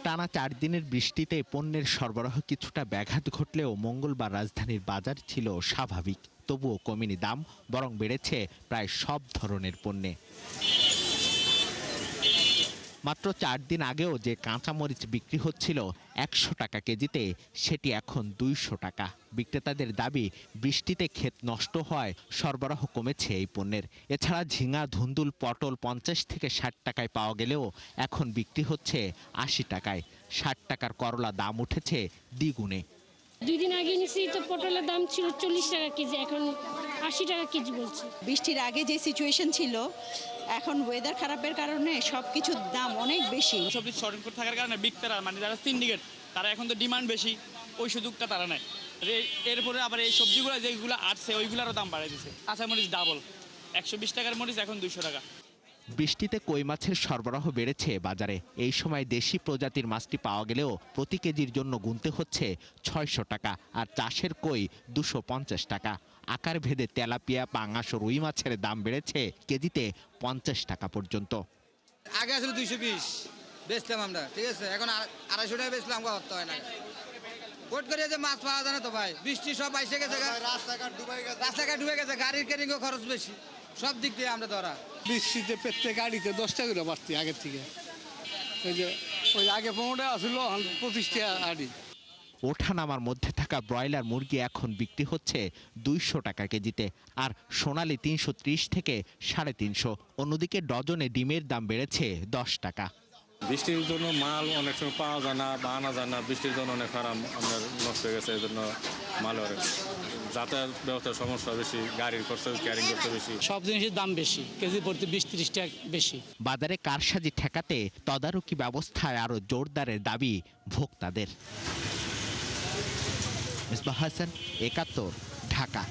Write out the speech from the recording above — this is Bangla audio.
টানা 4 দিনের বৃষ্টিতে পণ্যের সরবরাহ কিছুটা ব্যাঘাত ঘটলেও মঙ্গলবার রাজধানীর বাজার ছিল স্বাভাবিক। তবুও কমেনি দাম, বরং বেড়েছে প্রায় সব ধরনের পণ্যে। মাত্র 4 দিন আগেও যে কাঁচামরিচ বিক্রি হচ্ছিল 100 টাকা কেজিতে, সেটি এখন 200 টাকা। বিক্রেতাদের দাবি, বৃষ্টিতে ক্ষেত নষ্ট হওয়ায় সরবরাহ কমেছে এই পণ্যের। এছাড়া ঝিঙা, ধুন্দুল, পটল 50 থেকে 60 টাকায় পাওয়া গেলেও এখন বিক্রি হচ্ছে 80 টাকায়। 60 টাকার করলা দাম উঠেছে দ্বিগুণে। 2 দিন আগে নিছি তো পটলের দাম ছিল 40 টাকা কেজি, এখন 80 টাকা কেজি বলছে। বৃষ্টির আগে যে সিচুয়েশন ছিল, এখন ওয়েদার খারাপের কারণে সবকিছুর দাম অনেক বেশি। সবজি শর্টকাট থাকার কারণে বিক্রেতারা যারা সিন্ডিকেট, তারা এখন তো ডিমান্ড বেশি, ওই সুযোগটা তারা নেয়। এরপরে আবার এই সবজিগুলো যেগুলো আসছে ওইগুলোরও দাম বাড়াই দিচ্ছে। কাঁচা মরিচ ডাবল, 120 টাকার মরিচ এখন 200 টাকা। বৃষ্টিতে কই মাছের সরবরাহ বেড়েছে বাজারে। এই সময় দেশি প্রজাতির মাছটি পাওয়া গেলেও প্রতি কেজির জন্য গুনতে হচ্ছে 600 টাকা, আর চাষের কই 250 টাকা। আকার ভেদে তেলাপিয়া, পাঙাশ ও রুই মাছের দাম বেড়েছে কেজিতে 50 টাকা পর্যন্ত। আগে আসলে 220 বেচলাম আমরা, ঠিক আছে, এখন 250 টাকা বেচলাম, করতে হয় না। কোট করে যে মাছ পাওয়া যায় না তো ভাই, বৃষ্টি সব আইসে গেছে, রাস্তাঘাট ডুবে গেছে, গাড়ির কেরিংও খরচ বেশি, সব দিক দিয়ে আমরা ধরা। বৃষ্টিতে প্রত্যেক গাড়িতে 10 টাকা করে বাড়তি আগের থেকে। ওই আগে 15 টাকা ছিল, 25 টাকা গাড়ি। ওঠানামার মধ্যে থাকা ব্রয়লার মুরগি এখন বিক্রি হচ্ছে 200 টাকা কেজিতে, আর সোনালী 330 থেকে 350। অন্যদিকে ডজনে ডিমের দাম বেড়েছে 10 টাকা। বৃষ্টির জন্য মাল অনেক সময় পাওয়া যায় না বা আনা যায় না। বৃষ্টির জন্য অনেক ফার্ম আপনার নষ্ট হয়ে গেছে, এই জন্য মালের যাতায়াত ব্যবস্থার সমস্যা বেশি, গাড়ির খরচ, ক্যারিং করতে বেশি। সব জিনিসের দাম বেশি, কেজি প্রতি 20-30 টাকা বেশি। বাজারে কারসাজি ঠেকাতে তদারকি ব্যবস্থায় আরও জোরদারের দাবি ভোক্তাদের। মিসবাহ হাসান, 71, ঢাকা।